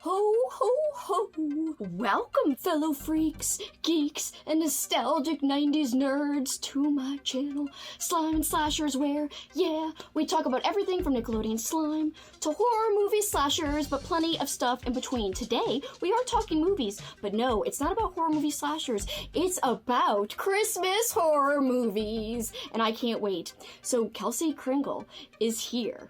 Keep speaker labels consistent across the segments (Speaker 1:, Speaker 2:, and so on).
Speaker 1: Ho, ho, ho! Welcome, fellow freaks, geeks, and nostalgic 90s nerds to my channel, Slime and Slashers, where, yeah, we talk about everything from Nickelodeon slime to horror movie slashers, but plenty of stuff in between. Today, we are talking movies, but no, it's not about horror movie slashers, it's about Christmas horror movies, and I can't wait. So, Kelsi Kringle is here.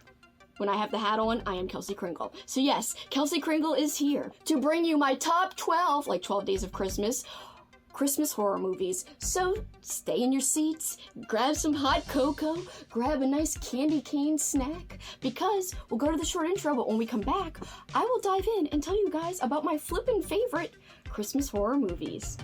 Speaker 1: When I have the hat on, I am Kelsi Kringle. So yes, Kelsi Kringle is here to bring you my top 12, like 12 Days of Christmas horror movies. So stay in your seats, grab some hot cocoa, grab a nice candy cane snack, because we'll go to the short intro, but when we come back, I will dive in and tell you guys about my flippin' favorite Christmas horror movies.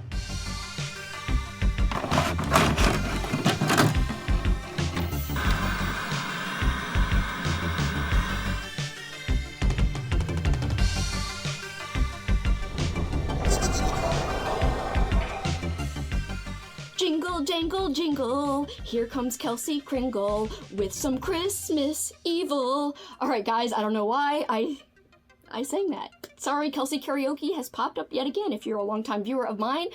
Speaker 1: Jingle, jangle, jingle, here comes Kelsi Kringle with some Christmas evil. Alright guys, I don't know why I sang that. Sorry, Kelsi Karaoke has popped up yet again. If you're a longtime viewer of mine,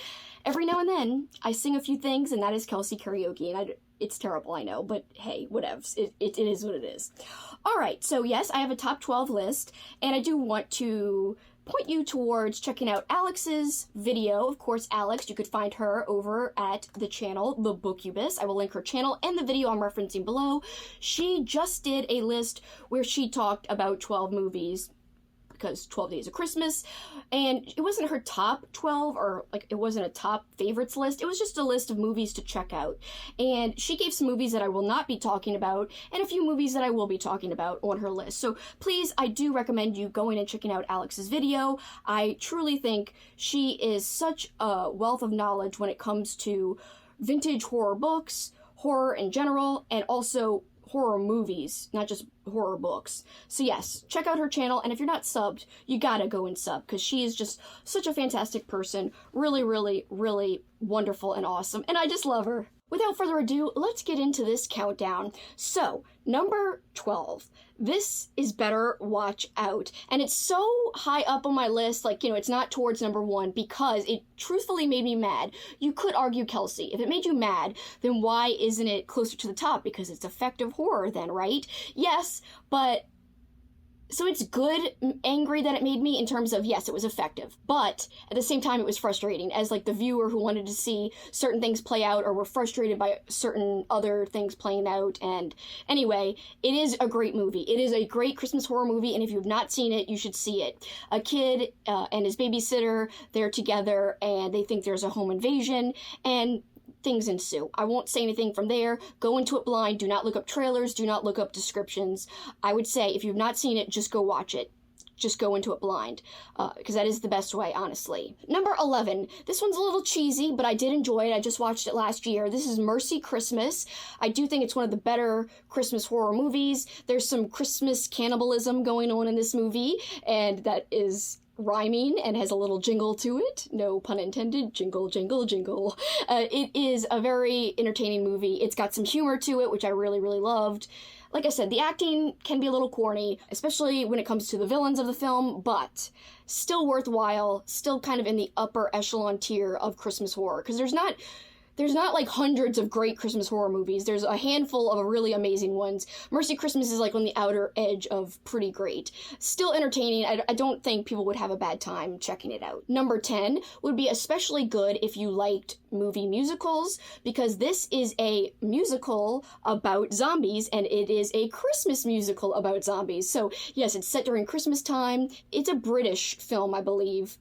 Speaker 1: every now and then I sing a few things and that is Kelsi Karaoke, and it's terrible, I know, but hey, whatevs. It is what it is. Alright, so yes, I have a top 12 list, and I do want to point you towards checking out Alex's video. Of course, Alex, you could find her over at the channel, The Bookubus. I will link her channel and the video I'm referencing below. She just did a list where she talked about 12 movies, because 12 Days of Christmas, and it wasn't her top 12, or like it wasn't a top favorites list, it was just a list of movies to check out, and she gave some movies that I will not be talking about, and a few movies that I will be talking about on her list. So please, I do recommend you going and checking out Alex's video. I truly think she is such a wealth of knowledge when it comes to vintage horror books, horror in general, and also horror movies, not just horror books. So yes, check out her channel, and if you're not subbed, you gotta go and sub, because she is just such a fantastic person. Really, really, really wonderful and awesome, and I just love her. Without further ado, let's get into this countdown. So, number 12. This is Better Watch Out. And it's so high up on my list, like, you know, it's not towards number 1, because it truthfully made me mad. You could argue, Kelsi, if it made you mad, then why isn't it closer to the top? Because it's effective horror then, right? Yes, but so it's good, angry that it made me in terms of, yes, it was effective, but at the same time, it was frustrating as like the viewer who wanted to see certain things play out or were frustrated by certain other things playing out. And anyway, it is a great movie. It is a great Christmas horror movie, and if you've not seen it, you should see it. A kid and his babysitter, they're together, and they think there's a home invasion, and things ensue. I won't say anything from there. Go into it blind. Do not look up trailers. Do not look up descriptions. I would say if you've not seen it, just go watch it. Just go into it blind, because that is the best way, honestly. Number 11. This one's a little cheesy, but I did enjoy it. I just watched it last year. This is Mercy Christmas. I do think it's one of the better Christmas horror movies. There's some Christmas cannibalism going on in this movie, and that is rhyming and has a little jingle to it. No pun intended. Jingle, jingle, jingle. It is a very entertaining movie. It's got some humor to it, which I really, really loved. Like I said, the acting can be a little corny, especially when it comes to the villains of the film, but still worthwhile, still kind of in the upper echelon tier of Christmas horror, because there's not like hundreds of great Christmas horror movies. There's a handful of really amazing ones. Mercy Christmas is like on the outer edge of pretty great. Still entertaining. I don't think people would have a bad time checking it out. Number 10 would be especially good if you liked movie musicals, because this is a musical about zombies, and it is a Christmas musical about zombies. So yes, it's set during Christmas time. It's a British film, I believe.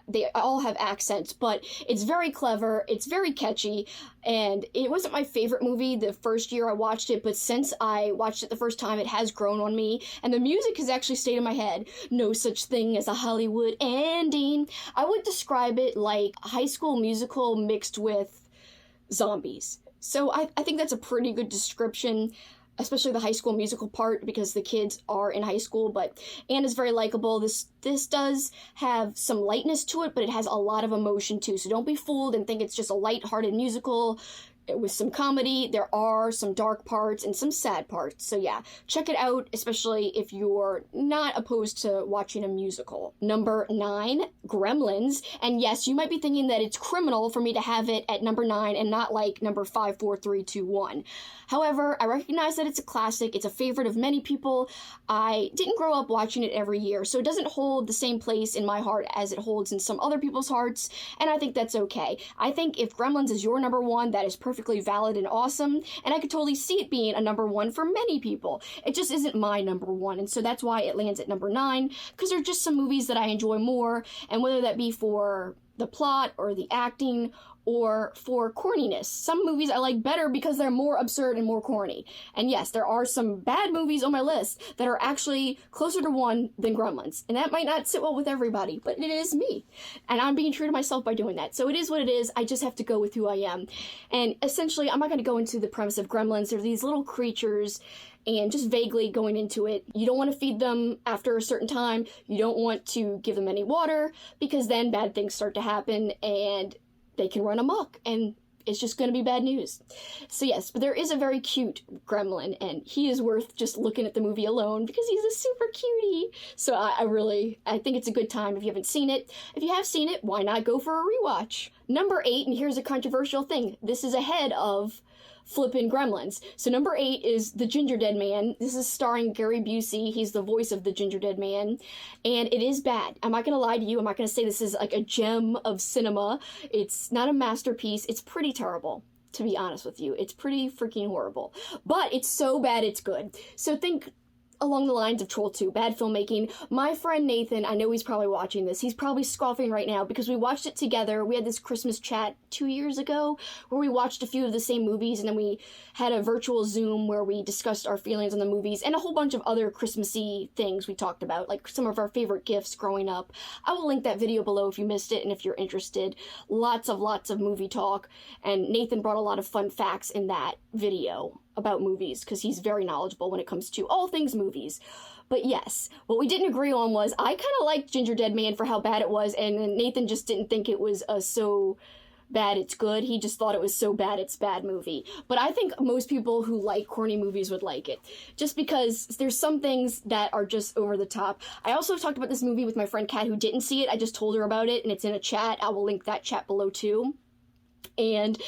Speaker 1: They all have accents, but it's very clever. It's very catchy. And it wasn't my favorite movie the first year I watched it, but since I watched it the first time, it has grown on me, and the music has actually stayed in my head. No such thing as a Hollywood ending. I would describe it like a High School Musical mixed with zombies. So I think that's a pretty good description, especially the High School Musical part, because the kids are in high school, but Anna's very likable. This does have some lightness to it, but it has a lot of emotion too, so don't be fooled and think it's just a light-hearted musical. with some comedy. There are some dark parts and some sad parts. So yeah, check it out, especially if you're not opposed to watching a musical. Number 9, Gremlins. And yes, you might be thinking that it's criminal for me to have it at number 9 and not like number 5, 4, 3, 2, 1. However, I recognize that it's a classic. It's a favorite of many people. I didn't grow up watching it every year, so it doesn't hold the same place in my heart as it holds in some other people's hearts, and I think that's okay. I think if Gremlins is your number 1, that is perfectly valid and awesome, and I could totally see it being a number 1 for many people. It just isn't my number 1, and so that's why it lands at number 9, because there are just some movies that I enjoy more, and whether that be for the plot or the acting or for corniness. Some movies I like better because they're more absurd and more corny. And yes, there are some bad movies on my list that are actually closer to 1 than Gremlins. And that might not sit well with everybody, but it is me. And I'm being true to myself by doing that. So it is what it is. I just have to go with who I am. And essentially, I'm not going to go into the premise of Gremlins. They're these little creatures, and just vaguely going into it, you don't want to feed them after a certain time. You don't want to give them any water, because then bad things start to happen and they can run amok, and it's just going to be bad news. So yes, but there is a very cute gremlin, and he is worth just looking at the movie alone because he's a super cutie. So I think it's a good time if you haven't seen it. If you have seen it, why not go for a rewatch? Number 8, and here's a controversial thing. This is ahead of flippin' Gremlins. So number 8 is The Gingerdead Man. This is starring Gary Busey. He's the voice of the Gingerdead Man. And it is bad. I'm not gonna lie to you. I'm not gonna say this is like a gem of cinema. It's not a masterpiece. It's pretty terrible, to be honest with you. It's pretty freaking horrible. But it's so bad it's good. So think along the lines of Troll 2, bad filmmaking. My friend Nathan, I know he's probably watching this, he's probably scoffing right now because we watched it together. We had this Christmas chat 2 years ago where we watched a few of the same movies, and then we had a virtual Zoom where we discussed our feelings on the movies and a whole bunch of other Christmassy things we talked about, like some of our favorite gifts growing up. I will link that video below if you missed it and if you're interested. Lots of movie talk, and Nathan brought a lot of fun facts in that video about movies because he's very knowledgeable when it comes to all things movies. But yes, what we didn't agree on was I kind of liked Gingerdead Man for how bad it was, and Nathan just didn't think it was so bad it's good. He just thought it was so bad it's bad movie. But I think most people who like corny movies would like it, just because there's some things that are just over the top. I also talked about this movie with my friend Kat, who didn't see it. I just told her about it, and it's in a chat. I will link that chat below too. And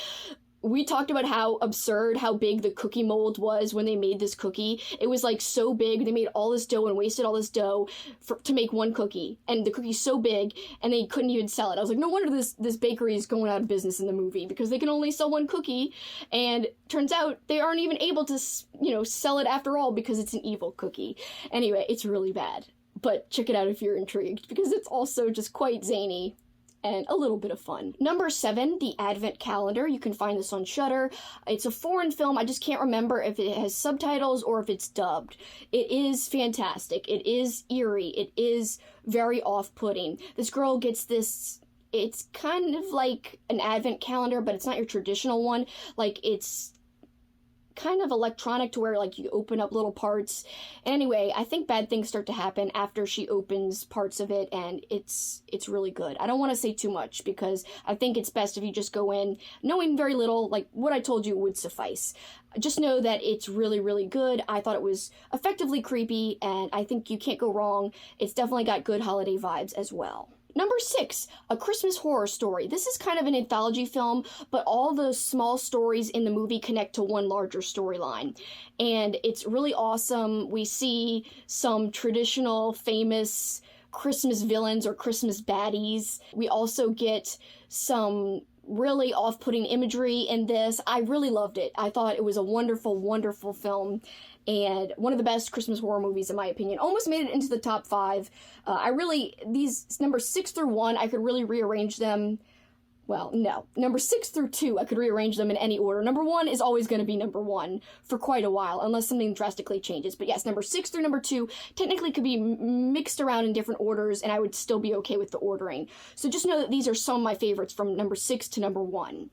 Speaker 1: we talked about how absurd, how big the cookie mold was when they made this cookie. It was like so big. They made all this dough and wasted all this dough to make one cookie. And the cookie's so big, and they couldn't even sell it. I was like, no wonder this bakery is going out of business in the movie, because they can only sell one cookie. And turns out they aren't even able to, sell it after all because it's an evil cookie. Anyway, it's really bad. But check it out if you're intrigued, because it's also just quite zany and a little bit of fun. Number 7, The Advent Calendar. You can find this on Shudder. It's a foreign film. I just can't remember if it has subtitles or if it's dubbed. It is fantastic. It is eerie. It is very off-putting. This girl gets this, it's kind of like an advent calendar, but it's not your traditional one. Like, it's kind of electronic to where, like, you open up little parts. Anyway, I think bad things start to happen after she opens parts of it, and it's really good. I don't want to say too much because I think it's best if you just go in knowing very little. Like, what I told you would suffice. Just know that it's really, really good. I thought it was effectively creepy, and I think you can't go wrong. It's definitely got good holiday vibes as well. Number 6, A Christmas Horror Story. This is kind of an anthology film, but all the small stories in the movie connect to one larger storyline. And it's really awesome. We see some traditional, famous Christmas villains or Christmas baddies. We also get some really off-putting imagery in this. I really loved it. I thought it was a wonderful, wonderful film, and one of the best Christmas horror movies in my opinion. Almost made it into the top 5. These numbers 6 through 1, I could really rearrange them. Well, no. Number 6 through 2, I could rearrange them in any order. Number 1 is always going to be number 1 for quite a while, unless something drastically changes. But yes, number 6 through number 2 technically could be mixed around in different orders, and I would still be okay with the ordering. So just know that these are some of my favorites from number 6 to number 1.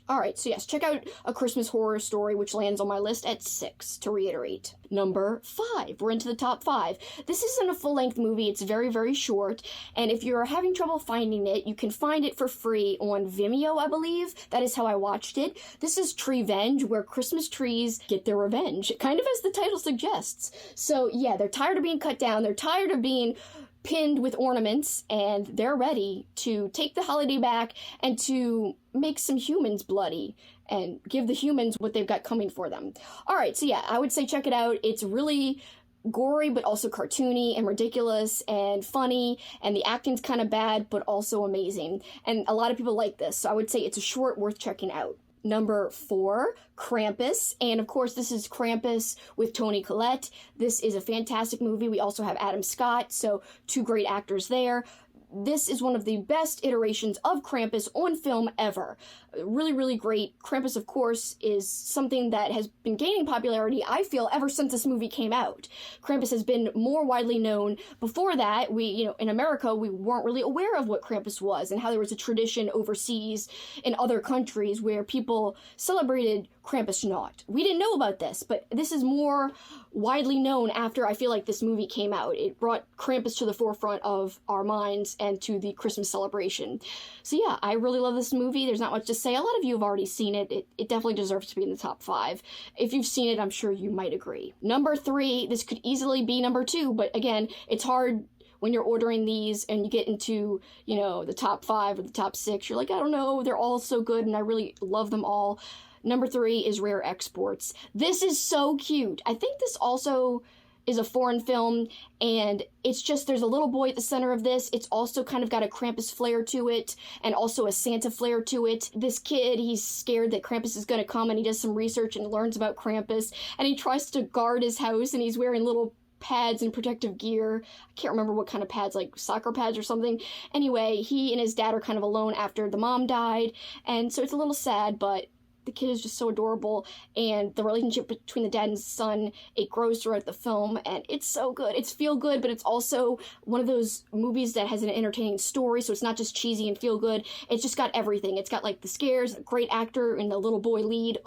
Speaker 1: Alright, so yes, check out A Christmas Horror Story, which lands on my list at 6, to reiterate. Number 5. We're into the top 5. This isn't a full-length movie, it's very, very short, and if you're having trouble finding it, you can find it for free on Vimeo, I believe. That is how I watched it. This is Treevenge, where Christmas trees get their revenge, kind of as the title suggests. So yeah, they're tired of being cut down, they're tired of being pinned with ornaments, and they're ready to take the holiday back and to make some humans bloody and give the humans what they've got coming for them. Alright, so yeah, I would say check it out. It's really gory, but also cartoony and ridiculous and funny, and the acting's kind of bad, but also amazing. And a lot of people like this, so I would say it's a short worth checking out. Number 4, Krampus, and of course this is Krampus with Toni Collette. This is a fantastic movie. We also have Adam Scott, so 2 great actors there. This is one of the best iterations of Krampus on film ever. Really, really great. Krampus, of course, is something that has been gaining popularity, I feel, ever since this movie came out. Krampus has been more widely known. Before that, in America, we weren't really aware of what Krampus was and how there was a tradition overseas in other countries where people celebrated Krampusnacht. We didn't know about this, but this is more widely known after I feel like this movie came out. It brought Krampus to the forefront of our minds and to the Christmas celebration. So yeah, I really love this movie. There's not much to say. A lot of you have already seen it. It definitely deserves to be in the top 5. If you've seen it, I'm sure you might agree. Number 3, this could easily be number 2, but again, it's hard when you're ordering these and you get into, the top 5 or the top 6. You're like, I don't know, they're all so good and I really love them all. Number 3 is Rare Exports. This is so cute. I think this also is a foreign film, and it's just, there's a little boy at the center of this. It's also kind of got a Krampus flair to it, and also a Santa flair to it. This kid, he's scared that Krampus is going to come, and he does some research and learns about Krampus, and he tries to guard his house, and he's wearing little pads and protective gear. I can't remember what kind of pads, like soccer pads or something. Anyway, he and his dad are kind of alone after the mom died, and so it's a little sad, but the kid is just so adorable, and the relationship between the dad and son, it grows throughout the film, and it's so good. It's feel good, but it's also one of those movies that has an entertaining story, so it's not just cheesy and feel good. It's just got everything. It's got like the scares, a great actor, and the little boy lead.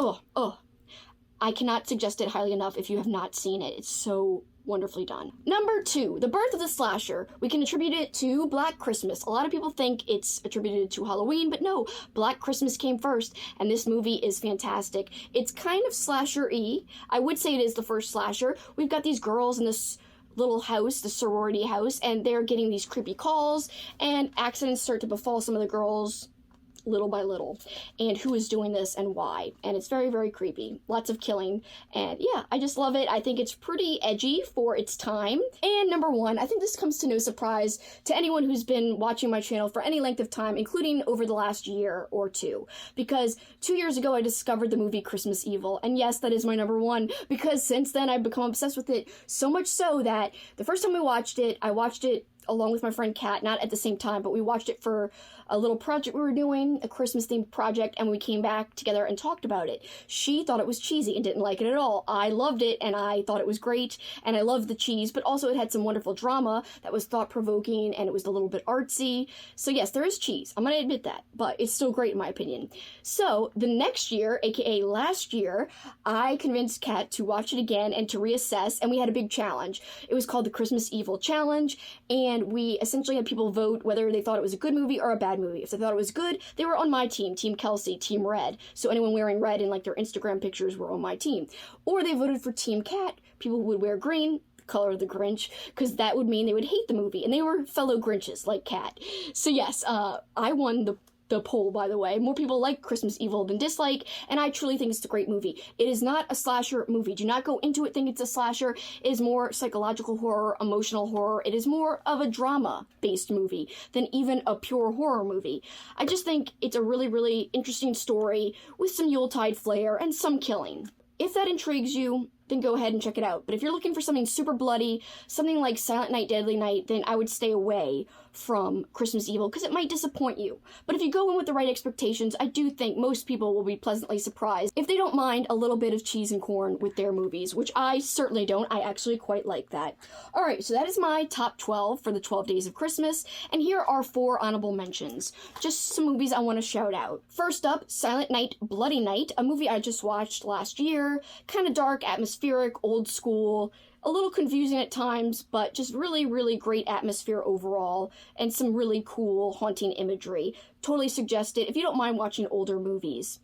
Speaker 1: I cannot suggest it highly enough if you have not seen it. It's so wonderfully done. Number 2, the birth of the slasher. We can attribute it to Black Christmas. A lot of people think it's attributed to Halloween, but no, Black Christmas came first, and this movie is fantastic. It's kind of slasher-y. I would say it is the first slasher. We've got these girls in this little house, the sorority house, and they're getting these creepy calls, and accidents start to befall some of the girls little by little, and who is doing this and why, and it's very, very creepy. Lots of killing, and yeah, I just love it. I think it's pretty edgy for its time. And number 1, I think this comes to no surprise to anyone who's been watching my channel for any length of time, including over the last year or 2, because 2 years ago I discovered the movie Christmas Evil, and yes, that is my number 1, because since then I've become obsessed with it, so much so that the first time I watched it along with my friend Kat, not at the same time, but we watched it for a little project we were doing, a Christmas-themed project, and we came back together and talked about it. She thought it was cheesy and didn't like it at all. I loved it, and I thought it was great, and I loved the cheese, but also it had some wonderful drama that was thought-provoking, and it was a little bit artsy. So yes, there is cheese. I'm gonna admit that, but it's still great in my opinion. So the next year, aka last year, I convinced Kat to watch it again and to reassess, and we had a big challenge. It was called the Christmas Evil Challenge, and we essentially had people vote whether they thought it was a good movie or a bad movie. If they thought it was good, they were on my team, Team Kelsi, Team Red. So anyone wearing red in like their Instagram pictures were on my team. Or they voted for Team Cat. People who would wear green, the color of the Grinch, because that would mean they would hate the movie. And they were fellow Grinches, like Cat. So yes, I won the poll, by the way. More people like Christmas Evil than dislike, and I truly think it's a great movie. It is not a slasher movie. Do not go into it thinking it's a slasher. It is more psychological horror, emotional horror. It is more of a drama-based movie than even a pure horror movie. I just think it's a really, really interesting story with some Yuletide flair and some killing. If that intrigues you, then go ahead and check it out. But if you're looking for something super bloody, something like Silent Night, Deadly Night, then I would stay away from Christmas Evil, because it might disappoint you. But if you go in with the right expectations, I do think most people will be pleasantly surprised if they don't mind a little bit of cheese and corn with their movies, which I certainly don't. I actually quite like that. Alright, so that is my top 12 for the 12 Days of Christmas, and here are 4 honorable mentions. Just some movies I want to shout out. First up, Silent Night, Bloody Night, a movie I just watched last year. Kind of dark, atmospheric, old school, a little confusing at times, but just really, really great atmosphere overall, and some really cool, haunting imagery. Totally suggest it if you don't mind watching older movies.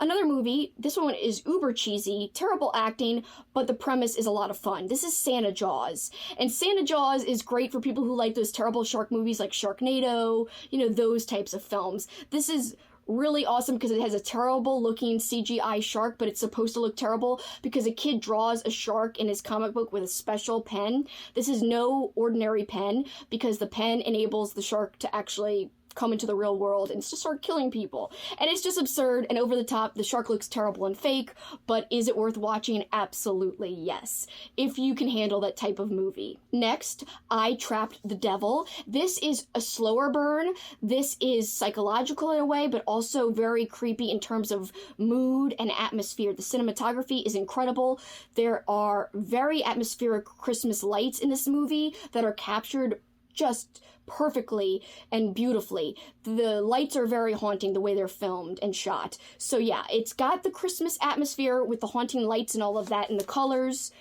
Speaker 1: Another movie, this one is uber cheesy, terrible acting, but the premise is a lot of fun. This is Santa Jaws. And Santa Jaws is great for people who like those terrible shark movies like Sharknado, you know, those types of films. This is really awesome because it has a terrible looking CGI shark, but it's supposed to look terrible because a kid draws a shark in his comic book with a special pen. This is no ordinary pen because the pen enables the shark to actually come into the real world and just start killing people. And it's just absurd and over the top. The shark looks terrible and fake, but is it worth watching? Absolutely yes, if you can handle that type of movie. Next, I Trapped the Devil. This is a slower burn. This is psychological in a way, but also very creepy in terms of mood and atmosphere. The cinematography is incredible. There are very atmospheric Christmas lights in this movie that are captured just perfectly and beautifully. The lights are very haunting the way they're filmed and shot. So yeah, it's got the Christmas atmosphere with the haunting lights and all of that and the colors,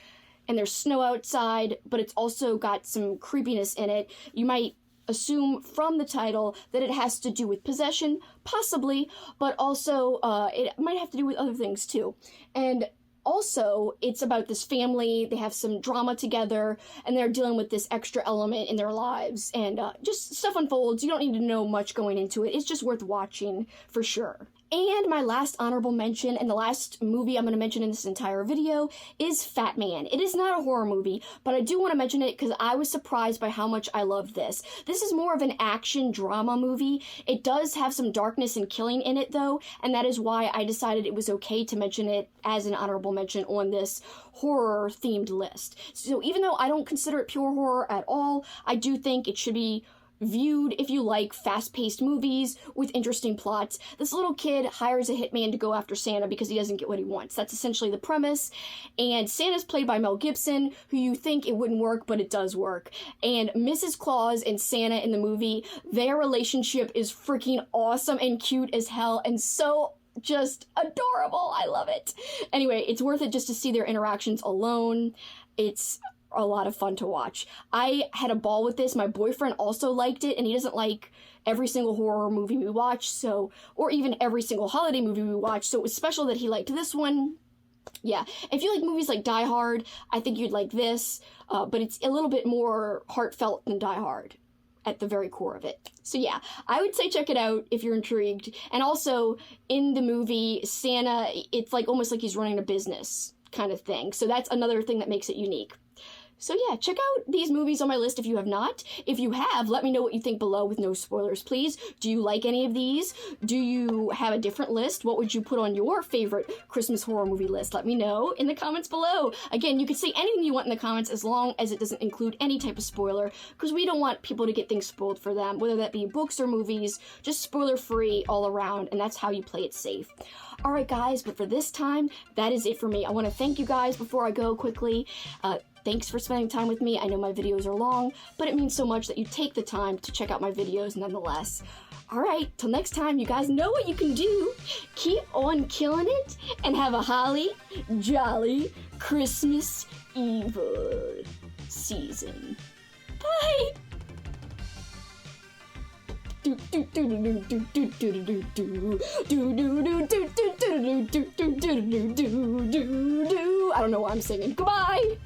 Speaker 1: and there's snow outside, but it's also got some creepiness in it. You might assume from the title that it has to do with possession, possibly, but also it might have to do with other things too. And also, it's about this family, they have some drama together, and they're dealing with this extra element in their lives, and just stuff unfolds. You don't need to know much going into it. It's just worth watching, for sure. And my last honorable mention, and the last movie I'm going to mention in this entire video, is Fat Man. It is not a horror movie, but I do want to mention it because I was surprised by how much I loved this. This is more of an action drama movie. It does have some darkness and killing in it, though, and that is why I decided it was okay to mention it as an honorable mention on this horror-themed list. So even though I don't consider it pure horror at all, I do think it should be viewed if you like fast-paced movies with interesting plots. This little kid hires a hitman to go after Santa because he doesn't get what he wants. That's essentially the premise. And Santa's played by Mel Gibson, who you think it wouldn't work, but it does work. And Mrs. Claus and Santa in the movie, their relationship is freaking awesome and cute as hell and so just adorable. I love it. Anyway, it's worth it just to see their interactions alone. It's a lot of fun to watch. I had a ball with this. My boyfriend also liked it, and he doesn't like every single horror movie we watch, so, or even every single holiday movie we watch, so it was special that he liked this one. Yeah, if you like movies like Die Hard, I think you'd like this, but it's a little bit more heartfelt than Die Hard at the very core of it. So yeah, I would say check it out if you're intrigued. And also, in the movie, Santa, it's like almost like he's running a business kind of thing, so that's another thing that makes it unique. So yeah, check out these movies on my list if you have not. If you have, let me know what you think below with no spoilers, please. Do you like any of these? Do you have a different list? What would you put on your favorite Christmas horror movie list? Let me know in the comments below. Again, you can say anything you want in the comments as long as it doesn't include any type of spoiler, because we don't want people to get things spoiled for them, whether that be books or movies, just spoiler-free all around, and that's how you play it safe. Alright guys, but for this time, that is it for me. I want to thank you guys before I go quickly. Thanks for spending time with me. I know my videos are long, but it means so much that you take the time to check out my videos nonetheless. Alright, till next time, you guys know what you can do. Keep on killing it, and have a holly jolly Christmas Eve season. Bye! I don't know what I'm singing. Goodbye!